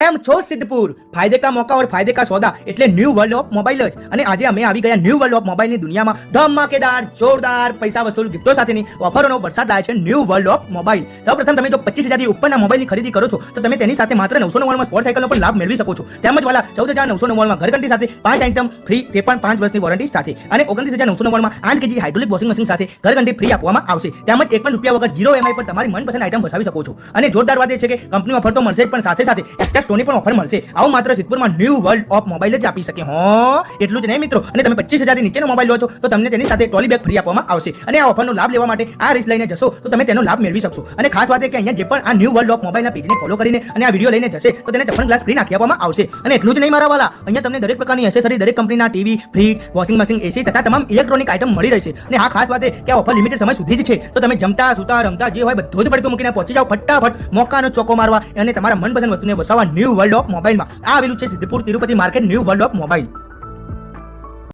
એમ છો સિદ્ધપુર फायदे का मौका और फायदे का सौदा એટલે ન્યૂ વર્લ્ડ ઓફ મોબાઈલ જ અને આજે અમે આવી ગયા ન્યૂ વર્લ્ડ ઓફ મોબાઈલની દુનિયામાં ધમાકેદાર જોરદાર પૈસા વસૂલ ગિફ્ટો સાથેની ઓફરોનો વરસાદ લાવે છે ન્યૂ વર્લ્ડ ઓફ મોબાઈલ. સૌપ્રથમ તમે જો 25,000 થી ઉપરના મોબાઈલની ખરીદી કરો છો તો તમે તેની સાથે માત્ર 999 માં સ્પોર્ટ સાયકલનો પણ લાભ મેળવી શકો છો. તેમજ વાલા 14,999 માં ઘરઘંટી સાથે 5 આઇટમ ફ્રી, તે પણ 5 વર્ષની વોરંટી સાથે, અને 29,999 માં 8 કેજી હાઇડ્રોલિક વોશિંગ મશીન સાથે ઘરઘંટી ફ્રી આપવામાં આવશે. તેમજ એક પણ રૂપિયા વગર 0 EMI પર તમારી મનપસંદ આઇટમ વસાવી શકો છો. અને જોરદાર વાત એ છે કે કંપની ઓફર તો મળશે જ, પણ સાથે સાથે એક્સ્ટ્રા સ્ટોરની પણ ઓફર મળશે. આવું માત્ર સિદ્ધપુરમાં ન્યૂ વર્લ્ડ ઓફ મોબાઈલ જ આપી શકે. એટલું જ નહીં મિત્રો, અને તમે 25,000 થી નીચેનો મોબાઈલ લો છો તો તમને તેની સાથે ટ્રોલી બેગ ફ્રી આપવામાં આવશે. અને આ ઓફરનો લાભ લેવા માટે આ રીસ લઈને જશો તો તમે તેનો લાભ મેળવી શકશો. અને ખાસ વાત એ કે અહીંયા જે પણ આ ન્યૂ વર્લ્ડ ઓફ મોબાઈલના પેજને ફોલો કરીને અને આ વિડીયો લઈને જશે તો તેને ટફન ગ્લાસ ફ્રી નાખી આપવામાં આવશે. અને એટલું જ નહીં મારા વાલા, અહીંયા તમને દરેક પ્રકારની એસેસરી, દરેક કંપનીના ટીવી, ફ્રીજ, વોશિંગ મશીન, એસી તથા તમામ ઇલેક્ટ્રોનિક આઇટમ મળી રહેશે. અને હા, ખાસ વાત એ કે આ ઓફર લિમિટેડ સમય સુધી જ છે, તો તમે જમતા, સુતા, રમતા જે હોય બધું જ પડતું મૂકીને પહોંચી જાઓ ફટાફટ મોકાનો ચોકો મારવા અને તમારા મનપસંદ વસ્તુને વસાવવા ન્યૂ વર્લ્ડ ઓફ મોબાઈલમાં. આ આવેલું છે Siddhpur Tirupati market new world of mobile.